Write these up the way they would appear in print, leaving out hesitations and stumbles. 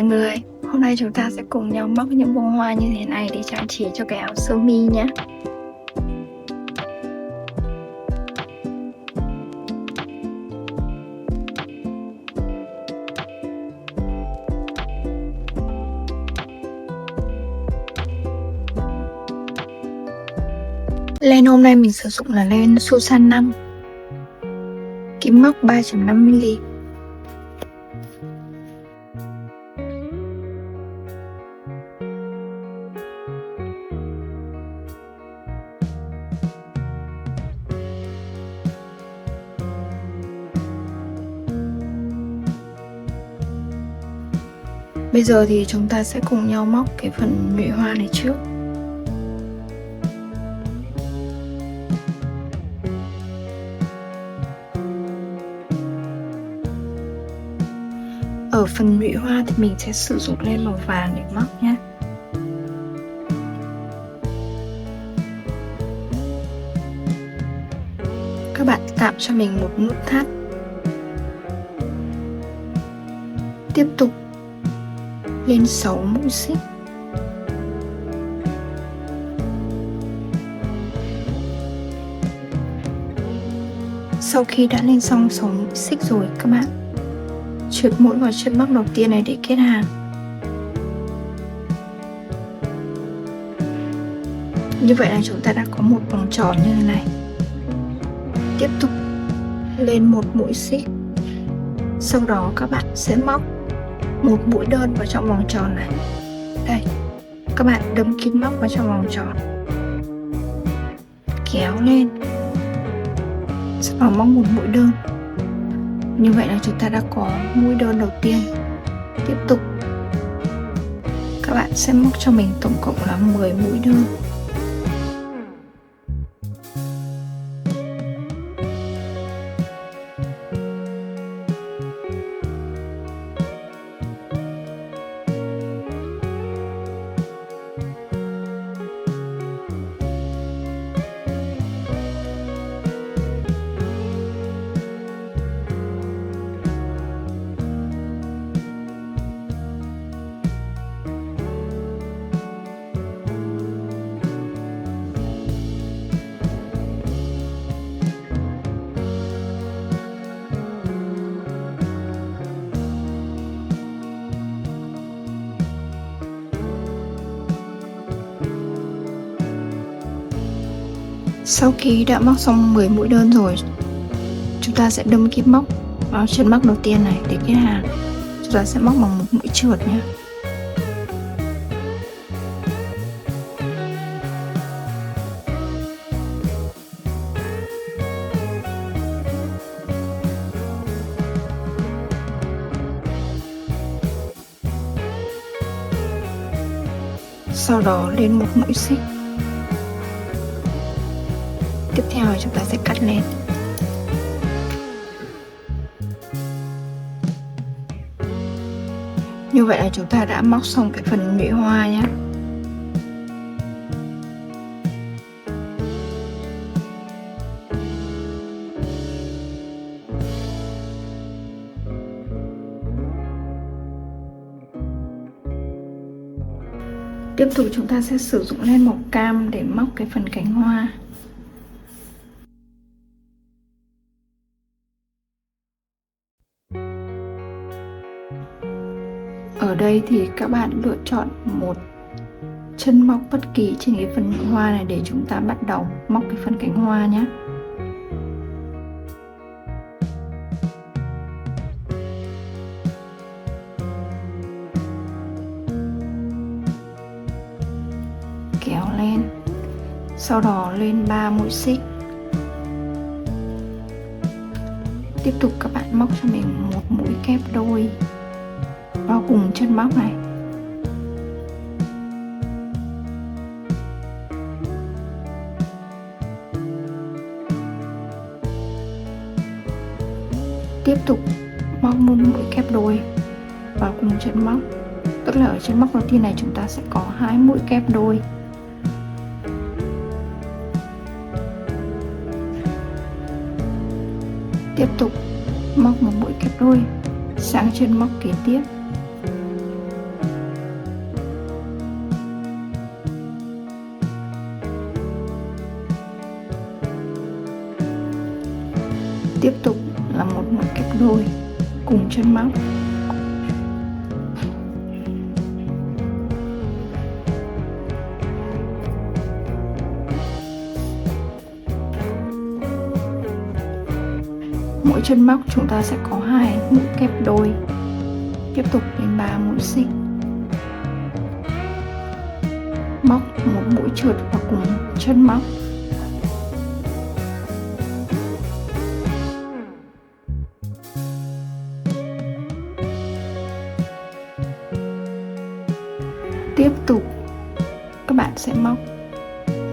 người, hôm nay chúng ta sẽ cùng nhau móc những bông hoa như thế này để trang trí cho cái áo sơ mi nhé. Len hôm nay mình sử dụng là len Susan 5, kim móc 3.5mm. Bây giờ thì chúng ta sẽ cùng nhau móc cái phần nhụy hoa này trước. Ở phần nhụy hoa thì mình sẽ sử dụng len màu vàng để móc nhé. Các bạn tạo cho mình một nút thắt. Tiếp tục lên 6 mũi xích. Sau khi đã lên xong 6 mũi xích rồi, các bạn trượt mũi vào chân móc đầu tiên này để kết hàng. Như vậy là chúng ta đã có một vòng tròn như thế này. Tiếp tục lên một mũi xích. Sau đó các bạn sẽ móc một mũi đơn vào trong vòng tròn này. Đây, các bạn đâm kim móc vào trong vòng tròn, kéo lên, sau đó móc một mũi đơn. Như vậy là chúng ta đã có mũi đơn đầu tiên. Tiếp tục các bạn sẽ móc cho mình tổng cộng là 10 mũi đơn. Sau khi đã móc xong 10 mũi đơn rồi, chúng ta sẽ đâm kim móc vào chân móc đầu tiên này để kết hàng. Chúng ta sẽ móc bằng một mũi trượt nhé. Sau đó lên một mũi xích. Tiếp theo chúng ta sẽ cắt lên. Như vậy là chúng ta đã móc xong cái phần nhụy hoa nhé. Tiếp tục chúng ta sẽ sử dụng len màu cam để móc cái phần cánh hoa. Ở đây thì các bạn lựa chọn một chân móc bất kỳ trên cái phần hoa này để chúng ta bắt đầu móc cái phần cánh hoa nhé. Kéo lên, sau đó lên 3 mũi xích. Tiếp tục các bạn móc cho mình một mũi kép đôi vào cùng chân móc này. Tiếp tục móc một mũi kép đôi vào cùng chân móc. Tức là ở chân móc đầu tiên này chúng ta sẽ có 2 mũi kép đôi. Tiếp tục móc một mũi kép đôi sang chân móc kế tiếp. Tiếp tục là một mũi kép đôi cùng chân móc. Mỗi chân móc chúng ta sẽ có 2 mũi kép đôi. Tiếp tục đến 3 mũi xích. Móc một mũi trượt vào cùng chân móc. Tiếp tục các bạn sẽ móc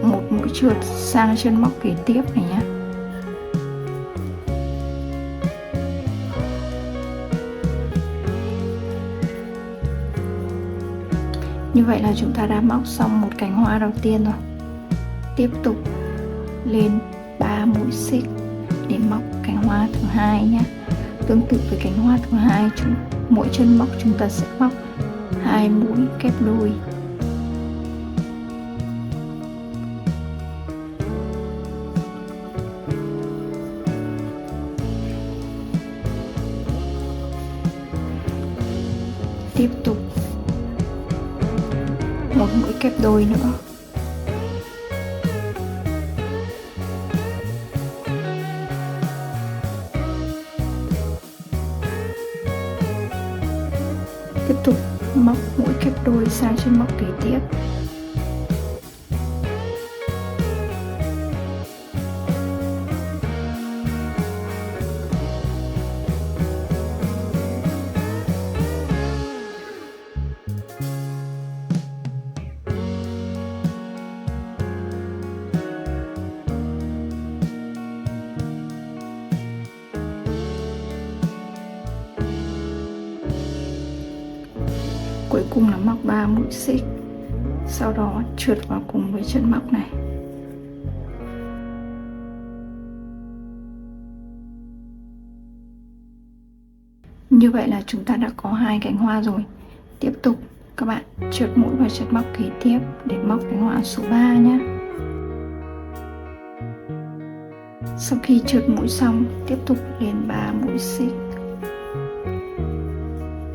một mũi trượt sang chân móc kế tiếp này nhé. Như vậy là chúng ta đã móc xong một cánh hoa đầu tiên rồi. Tiếp tục lên 3 mũi xích để móc cánh hoa thứ hai nhé. Tương tự với cánh hoa thứ hai, mỗi chân móc chúng ta sẽ móc 2 mũi kép đôi. Tiếp tục một mũi kép đôi nữa. Tiếp tục móc mũi kép đôi sang chân móc kế tiếp. Cuối cùng là móc 3 mũi xích, sau đó trượt vào cùng với chân móc này. Như vậy là chúng ta đã có 2 cánh hoa rồi. Tiếp tục các bạn trượt mũi vào chân móc kế tiếp để móc cánh hoa số 3 nhé. Sau khi trượt mũi xong, tiếp tục lên 3 mũi xích,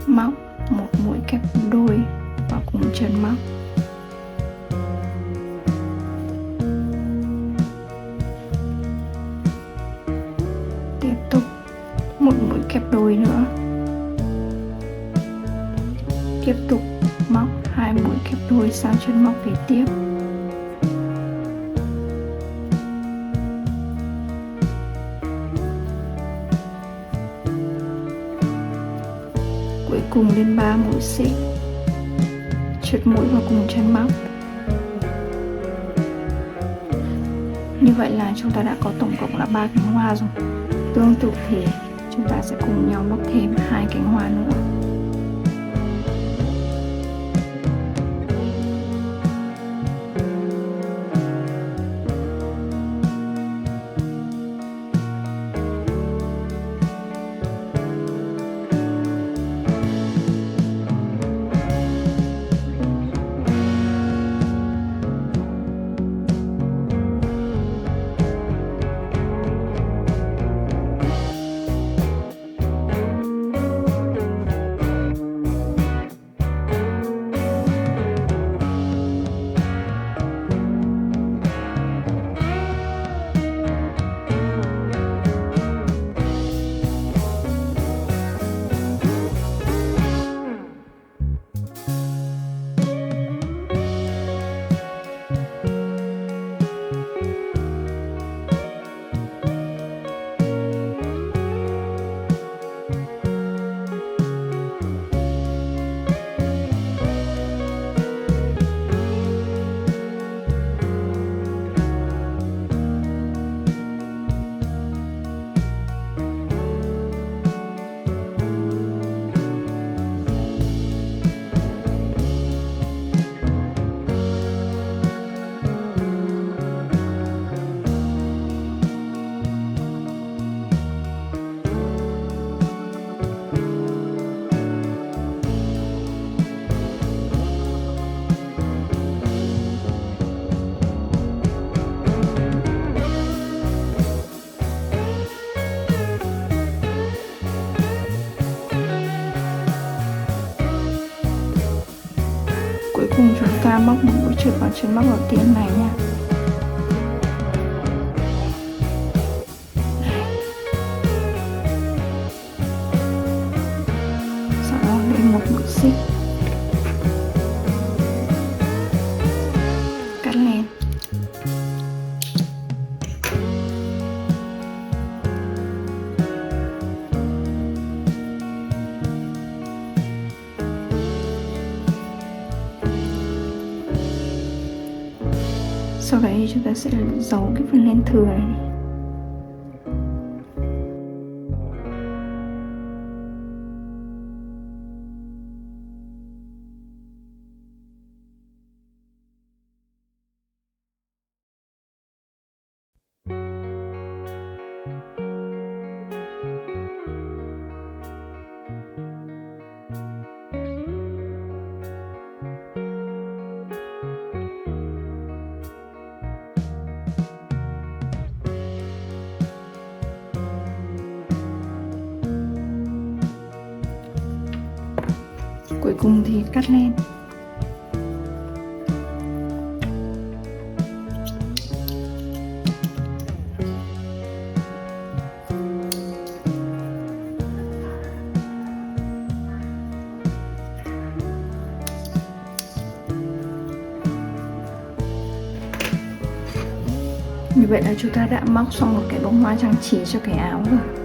móc một mũi kép đôi vào cùng chân móc. Tiếp tục một mũi kép đôi nữa. Tiếp tục móc 2 mũi kép đôi sang chân móc kế tiếp. Cuối cùng lên 3 mũi xích, trượt mũi vào cùng chân móc. Như vậy là chúng ta đã có tổng cộng là 3 cánh hoa rồi. Tương tự thì chúng ta sẽ cùng nhau móc thêm 2 cánh hoa nữa. móc một mũi trượt vào chân móc đầu tiên này nha. Sau đó lên một mũi xích, cắt len. Sau đấy chúng ta sẽ giấu cái phần len thừa này. Cuối cùng thì cắt len. Như vậy là chúng ta đã móc xong một cái bông hoa trang trí cho cái áo rồi.